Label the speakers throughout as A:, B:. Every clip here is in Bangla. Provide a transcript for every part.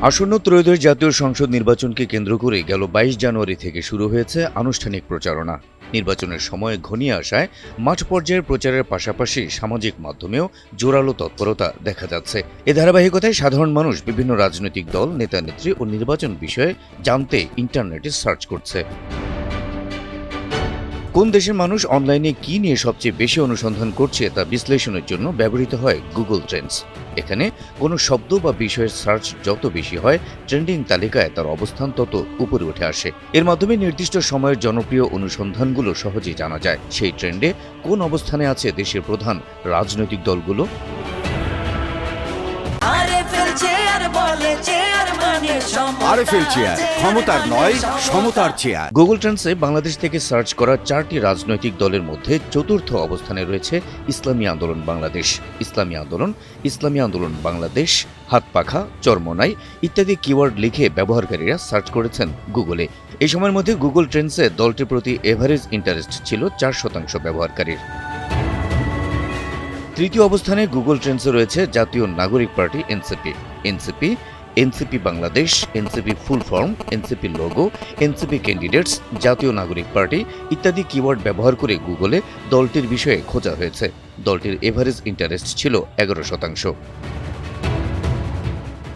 A: আসন্ন ত্রয়োদশ জাতীয় সংসদ নির্বাচনকে কেন্দ্র করে গেল ২২ জানুয়ারি থেকে শুরু হয়েছে আনুষ্ঠানিক প্রচারণা। নির্বাচনের সময় ঘনিয়ে আসায় মাঠ পর্যায়ের প্রচারের পাশাপাশি সামাজিক মাধ্যমেও জোরালো তৎপরতা দেখা যাচ্ছে। এ ধারাবাহিকতায় সাধারণ মানুষ বিভিন্ন রাজনৈতিক দল, নেতা-নেত্রী ও নির্বাচন বিষয়ে জানতে ইন্টারনেটে সার্চ করছে। কোন দেশের মানুষ অনলাইনে কি নিয়ে সবচেয়ে বেশি অনুসন্ধান করছে তা বিশ্লেষণের জন্য ব্যবহৃত হয় গুগল ট্রেন্ডস। এখানে কোনো শব্দ বা বিষয়ের সার্চ যত বেশি হয়, ট্রেন্ডিং তালিকায় তার অবস্থান তত উপরে উঠে আসে। এর মাধ্যমে নির্দিষ্ট সময়ের জনপ্রিয় অনুসন্ধানগুলো সহজেই জানা যায়। সেই ট্রেন্ডে কোন অবস্থানে আছে দেশের প্রধান রাজনৈতিক দলগুলো।
B: আরএফএল চেয়ার, ক্ষমতার নয় সমতার চেয়ার।
A: গুগল ট্রেন্ডসে বাংলাদেশ থেকে সার্চ করা 4টি রাজনৈতিক দলের মধ্যে চতুর্থ অবস্থানে রয়েছে ইসলামী আন্দোলন বাংলাদেশ, ইসলামী আন্দোলন, ইসলামী আন্দোলন বাংলাদেশ, হাতপাখা, চরমোনাই ইত্যাদি কিওয়ার্ড লিখে ব্যবহারকারীরা সার্চ করেছেন গুগলে। এই সময়ের মধ্যে গুগল ট্রেন্ডসে দলটির প্রতি এভারেজ ইন্টারেস্ট ছিল 4% ব্যবহারকারীর। তৃতীয় অবস্থানে গুগল ট্রেন্ডসে রয়েছে জাতীয় নাগরিক party NCP, NCP Bangladesh, NCP full form, NCP logo, NCP candidates, জাতীয় নাগরিক পার্টি ইত্যাদি কিওয়ার্ড ব্যবহার করে গুগলে দলটির বিষয়ে খোঁজা হয়েছে। দলটির এভারেজ ইন্টারেস্ট ছিল 11%।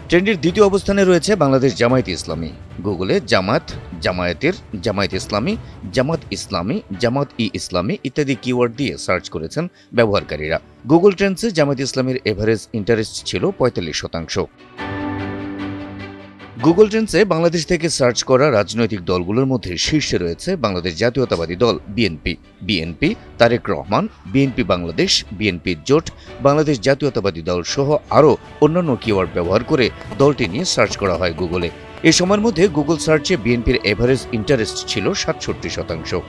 A: ট্রেন্ডের দ্বিতীয় অবস্থানে রয়েছে বাংলাদেশ জামায়াতে ইসলামী। গুগলে জামাত, জামায়াতের, জামায়াত ইসলামী, জামাত ইসলামী, জামাত-ই-ইসলামী ইত্যাদি কিওয়ার্ড দিয়ে সার্চ করেছেন ব্যবহারকারীরা। গুগল ট্রেন্ডসে জামায়াত ইসলামীর এভারেজ ইন্টারেস্ট ছিল 45%। গুগল ট্রেন্ডসে বাংলাদেশ থেকে সার্চ করা রাজনৈতিক দলগুলোর মধ্যে শীর্ষে রয়েছে বাংলাদেশ জাতীয়তাবাদী দল BNP, Tarek Rahman, BNP Bangladesh, BNP জোট, বাংলাদেশ জাতীয়তাবাদী দল সহ আরও অন্যান্য কিওয়ার্ড ব্যবহার করে দলটি নিয়ে সার্চ করা হয় গুগলে। এ সময়ের মধ্যে গুগল সার্চে বিএনপির এভারেজ ইন্টারেস্ট ছিল 67%।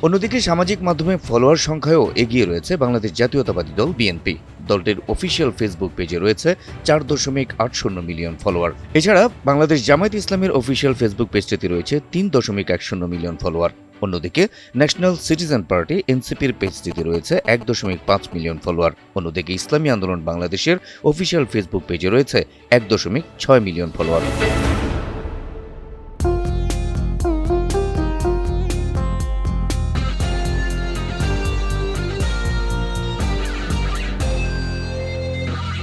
A: অন্যদিকে সামাজিক মাধ্যমে ফলোয়ার সংখ্যায়ও এগিয়ে রয়েছে বাংলাদেশ জাতীয়তাবাদী দল বিএনপি। দলটির অফিসিয়াল ফেসবুক পেজে রয়েছে 4.80 মিলিয়ন ফলোয়ার। এছাড়া বাংলাদেশ জামায়াত ইসলামের অফিসিয়াল ফেসবুক পেজটিতে রয়েছে 3.10 মিলিয়ন ফলোয়ার। অন্যদিকে ন্যাশনাল সিটিজেন পার্টি এনসিপির পেজটিতে রয়েছে 1.5 মিলিয়ন ফলোয়ার। অন্যদিকে ইসলামী আন্দোলন বাংলাদেশের অফিসিয়াল ফেসবুক পেজে রয়েছে 1.6 মিলিয়ন ফলোয়ার।